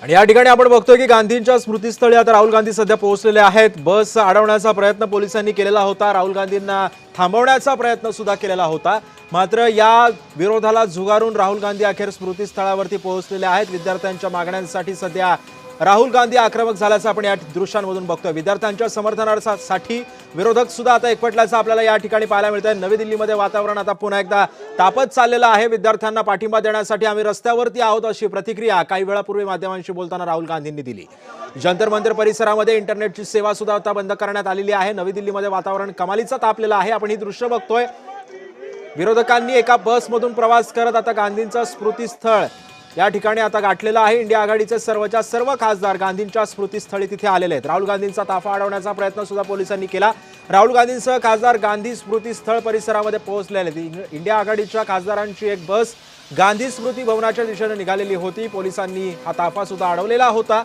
आणि या ठिकाणी आपण बघतोय की गांधींच्या स्मृतीस्थळी आता राहुल गांधी सध्या पोहोचलेले आहेत। बस अडवण्याचा प्रयत्न पोलिसांनी केलेला होता, राहुल गांधींना थांबवण्याचा प्रयत्न सुद्धा केलेला होता, मात्र या विरोधाला झुगारून राहुल गांधी अखेर स्मृतीस्थळावरती पोहोचलेले आहेत। विद्यार्थ्यांच्या मागण्यांसाठी सध्या राहुल गांधी आक्रमक झाल्याचं आपण या दृश्यांमधून बघतोय। विद्यार्थ्यांच्या समर्थनासाठी विरोधक सुद्धा आता एकवटल्याचं आपल्याला या ठिकाणी पाहायला मिळतंय। नवी दिल्लीमध्ये वातावरण आता पुन्हा एकदा तापत चाललेलं आहे। विद्यार्थ्यांना पाठिंबा देण्यासाठी आम्ही रस्त्यावरती आहोत अशी प्रतिक्रिया काही वेळापूर्वी माध्यमांशी बोलताना राहुल गांधींनी दिली। जंतर मंतर परिसरामध्ये इंटरनेटची सेवा सुद्धा आता बंद करण्यात आलेली आहे। नवी दिल्लीमध्ये वातावरण कमालीचं तापलेलं आहे। आपण ही दृश्य बघतोय। विरोधकांनी एका बसमधून प्रवास करत आता गांधींचं स्मृतीस्थळ या ठिकाणी आता गाठलेलं आहे। इंडिया आघाडीचे सर्वच्या सर्व खासदार गांधींच्या स्मृतीस्थळी तिथे आलेले आहेत। राहुल गांधींचा ताफा अडवण्याचा प्रयत्न सुद्धा पोलिसांनी केला। राहुल गांधींसह खासदार गांधी स्मृतीस्थळ परिसरामध्ये पोहोचलेले आहेत। इंडिया आघाडीच्या खासदारांची एक बस गांधी स्मृती भवनाच्या दिशेने निघालेली होती। पोलिसांनी हा ताफा सुद्धा अडवलेला होता।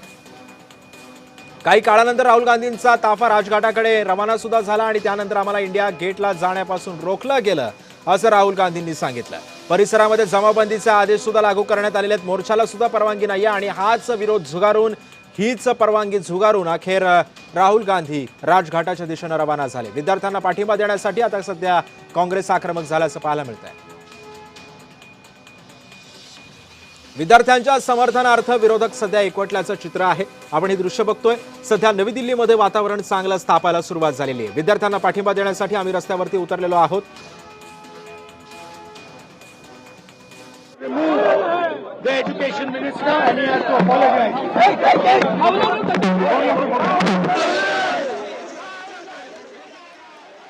काही काळानंतर राहुल गांधींचा ताफा राजघाटाकडे रवाना सुद्धा झाला आणि त्यानंतर आम्हाला इंडिया गेटला जाण्यापासून रोखलं गेलं असं राहुल गांधींनी सांगितलं। परिसरामध्ये जमावबंदीचे आदेश सुद्धा लागू करण्यात आलेले आहेत। मोर्चाला सुद्धा परवानगी नाही आणि हाच विरोध झुगारून हीच परवानगी झुगारून अखेर राहुल गांधी राजघाटाच्या दिशेने रवाना झाले। विद्यार्थ्यांना पाठिंबा देण्यासाठी आता सध्या काँग्रेस आक्रमक झाल्याचं पाहायला मिळतंय। विद्यार्थ्यांच्या समर्थनार्थ विरोधक सध्या एकवटल्याचं चित्र आहे। आपण हे दृश्य बघतोय। सध्या नवी दिल्लीमध्ये वातावरण चांगलं स्थापायला सुरुवात झालेली आहे। विद्यार्थ्यांना पाठिंबा देण्यासाठी आम्ही रस्त्यावरती उतरलेलो आहोत। The education minister and he has to apologize.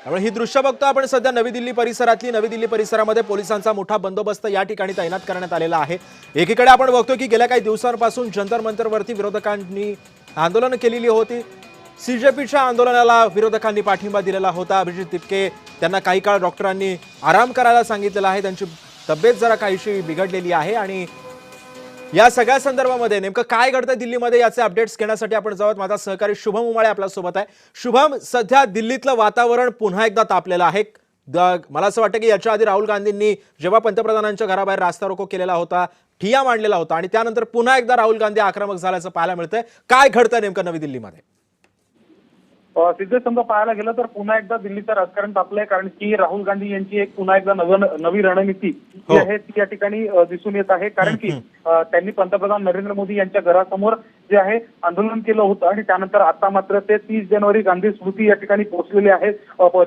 त्यामुळे ही दृश्य बघतो आपण सध्या नवी दिल्ली परिसरातली। नवी दिल्ली परिसरामध्ये पोलिसांचा मोठा बंदोबस्त या ठिकाणी तैनात करण्यात आलेला आहे। एकीकडे आपण बघतो की गेल्या काही दिवसांपासून जंतर मंतरवरती विरोधकांनी आंदोलन केलेली होती। सीजेपीच्या आंदोलनाला विरोधकांनी पाठिंबा दिलेला होता। अभिजित तिपके त्यांना काही काळ डॉक्टरांनी आराम करायला सांगितलेलं आहे। त्यांची तब्येत जरा काहीशी बिघडलेली आहे आणि या सगळ्या संदर्भामध्ये नेमकं काय घडतंय दिल्लीमध्ये याचे अपडेट्स घेण्यासाठी आपण जाऊयात। माझा सहकारी शुभम उमाळे आपल्या सोबत आहे। शुभम, सध्या दिल्लीतलं वातावरण पुन्हा एकदा तापलेलं आहे। मला असं वाटतं की याच्या आधी राहुल गांधींनी जेव्हा पंतप्रधानांच्या घराबाहेर रास्ता रोको केलेला होता, ठिय्या मांडलेला होता आणि त्यानंतर पुन्हा एकदा राहुल गांधी आक्रमक झाल्याचं पाहायला मिळतंय। काय घडतंय नेमकं नवी दिल्लीमध्ये? सिद्धेश, समजा पाहायला गेलं तर पुन्हा एकदा दिल्लीचं राजकारण तापलंय, कारण की राहुल गांधी यांची एक पुन्हा एकदा नवी रणनीती जी आहे ती या ठिकाणी दिसून येत आहे। कारण की त्यांनी पंतप्रधान नरेंद्र मोदी यांच्या घरासमोर जे आहे आंदोलन केलं होतं आणि त्यानंतर आता मात्र ते 30 जानेवारी गांधी स्मृती या ठिकाणी पोहोचलेले आहेत,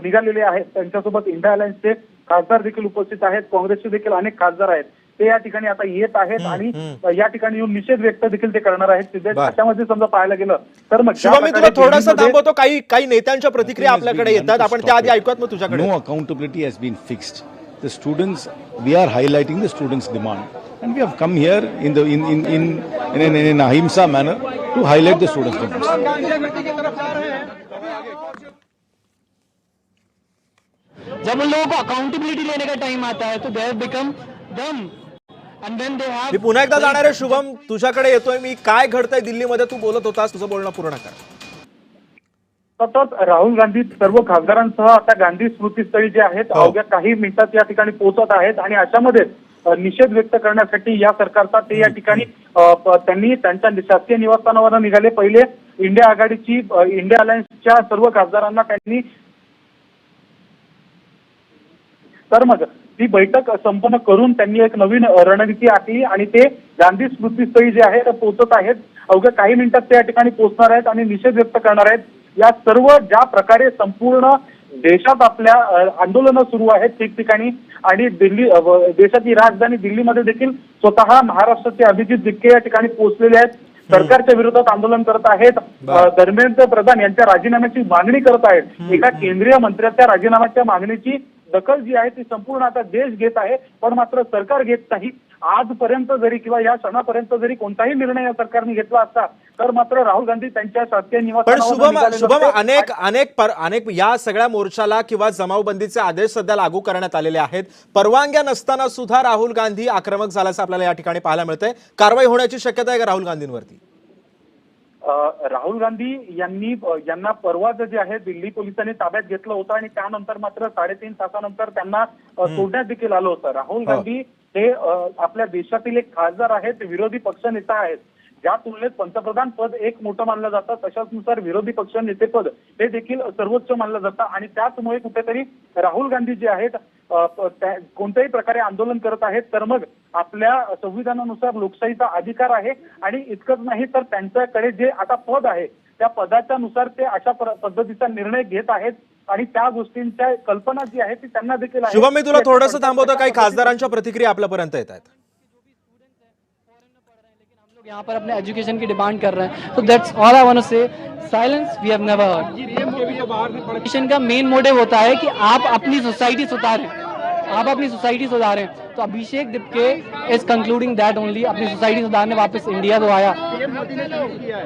निघालेले आहेत। त्यांच्यासोबत इंडिया अलायन्सचे खासदार देखील उपस्थित आहेत, काँग्रेसचे देखील अनेक खासदार आहेत, ते या ठिकाणी आता येत आहेत आणि या ठिकाणी येऊन निषेध व्यक्त देखील ते करणार आहेत। त्याच्यामध्ये समजा पाहायला गेलं तर मग शुभम, मी तुला थोडासा थांबवतो। काही नेत्यांच्या प्रतिक्रिया आपल्याकडे येतात, आपण त्याआधी ऐकूयात मग तुझ्याकडे। No accountability has been fixed. The students, we are highlighting the students' demand, and we have come here in an ahimsa manner to highlight the students' demands. जब उन लोगों को अकाउंटेबिलिटी लेने का टाइम आता है तो दे हैव बिकम डम end then they मी पुन्हा एकदा जाणार आहे। शुभम, तुझ्याकडे येतोय मी। काय घडतंय दिल्लीमध्ये? तू बोलत होतास, तुझं बोलणं पूर्ण कर। सतत राहुल गांधी सर्व खासदारांसह आता गांधी स्मृतीस्थळी जे आहेत अवघ्या काही मिनिटात या ठिकाणी पोहोचत आहेत आणि अशामध्ये निषेध व्यक्त करण्यासाठी या सरकारचा ते या ठिकाणी त्यांनी त्यांच्या शासकीय निवासस्थानावर निघाले। पहिले इंडिया आघाडीची इंडिया अलायन्सच्या सर्व खासदारांना त्यांनी तर मग ती बैठक संपन्न करून त्यांनी एक नवीन रणनीती आखली आणि ते गांधी स्मृतीस्थळी जे आहे पोहोचत आहेत। अवघ्या काही मिनिटात ते या ठिकाणी पोहोचणार आहेत आणि निषेध व्यक्त करणार आहेत। या सर्व ज्या प्रकारे संपूर्ण देशात आपल्या आंदोलनं सुरू आहेत ठिकठिकाणी आणि दिल्ली देशाची राजधानी दिल्लीमध्ये देखील स्वतः महाराष्ट्राचे अभिजित तिपके या ठिकाणी पोहोचलेले आहेत, सरकारच्या विरोधात आंदोलन करत आहेत, धर्मेंद्र प्रधान यांच्या राजीनाम्याची मागणी करत आहेत। एका केंद्रीय मंत्र्याच्या राजीनाम्याच्या मागणीची दखल जी आहे ती संपूर्ण आता देश घेत आहे, पण मात्र सरकार घेत नाही। आजपर्यंत जरी किंवा या क्षणापर्यंत जरी कोणताही निर्णय या सरकारने घेतला असता तर मात्र राहुल गांधी त्यांच्या शासकीय निवासस्थानावर शुभम, अनेक या सगळ्या मोर्चाला किंवा जमावबंदीचे आदेश सध्या लागू करण्यात आलेले आहेत। परवानग्या नसताना सुद्धा राहुल गांधी आक्रमक झाल्याचं आपल्याला या ठिकाणी पाहायला मिळतंय। कारवाई होण्याची शक्यता आहे का राहुल गांधींवरती? राहुल गांधी यांना परवाच जे आहे दिल्ली पोलिसांनी ताब्यात घेतलं होतं आणि त्यानंतर मात्र 3.5 तासानंतर त्यांना सोडण्यात देखील आलं होतं। राहुल गांधी हे आपल्या देशातील एक खासदार आहेत, विरोधी पक्षनेता आहेत। ज्या तुलनेत पंतप्रधान पद एक मोठं मानलं जातं तशाचनुसार विरोधी पक्ष नेतेपद हे देखील सर्वोच्च मानलं जातं आणि त्याचमुळे कुठेतरी राहुल गांधी जे आहेत कोणत्याही प्रकारे आंदोलन करत आहेत तर मग आपल्या संविधानानुसार लोकशाहीचा अधिकार आहे आणि इतकंच नाही तर त्यांच्याकडे जे आता पद आहे त्या पदाच्या नुसार ते अशा पद्धतीचा निर्णय घेत आहेत आणि त्या गोष्टींच्या कल्पना जी आहे ती त्यांना देखील आहे। शुभम, मी तुला थोडंसं थांबवतो, काही खासदारांच्या प्रतिक्रिया आपल्यापर्यंत येत आहेत। यहाँ पर अपने एजुकेशन की डिमांड कर रहे हैं, तो that's all I want to say, silence we have never heard. Education का मेन मोटिव होता है कि आप अपनी सोसाइटी सुधारें, आप अपनी सोसाइटी सुधारें। तो अभिषेक Dipke is concluding that only, अपनी सोसाइटी सुधारने वापस इंडिया तो आया। पीएम मोदी ने ट्वीट किया है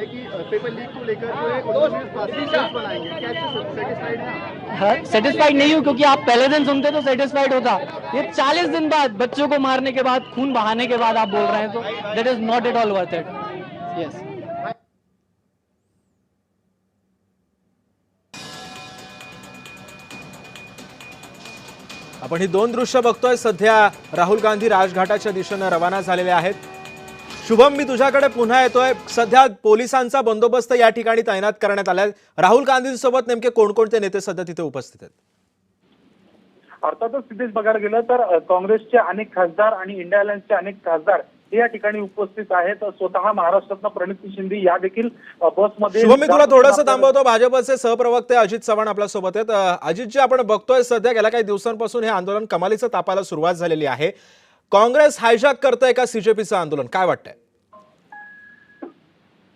कि पेपर लीक को लेकर जो है उन्होंने पास बनाएंगे, क्या सेटिस्फाइड है? सेटिस्फाइड नहीं हूँ, क्योंकि आप पहले दिन सुनते तो सेटिस्फाइड होता। ये 40 दिन बाद बच्चों को मारने के बाद, खून बहाने के बाद आप बोल रहे हैं, तो that is not at all worth it. Yes, आपण ही दोन दृश्य बघतोय। सध्या राहुल गांधी राजघाटाच्या दिशेने रवाना झालेले आहेत। शुभम, मी तुझ्याकडे पुन्हा येतोय। सध्या पोलिसांचा बंदोबस्त या ठिकाणी तैनात करण्यात आलाय। राहुल गांधींसोबत नेमके कोणकोणते नेते सध्या तिथे उपस्थित आहेत? अर्थातच सिद्धेश बघायला गेलं तर काँग्रेसचे अनेक खासदार आणि इंडिया अलायन्सचे अनेक खासदार हे या ठिकाणी उपस्थित आहेत। स्वतः महाराष्ट्रातनं प्रणिती शिंदे या देखील बसमध्ये। शुभम, मी तुला थोडंसं थांबवतो। भाजपचे सहप्रवक्ते अजित चव्हाण आपल्या सोबत आहेत। अजितजी, आपण बघतोय सध्या गेल्या काही दिवसांपासून हे आंदोलन कमालीचं तापायला सुरुवात झालेली आहे। काँग्रेस हायजॅक करतंय का सीजेपीचं आंदोलन, काय वाटतंय?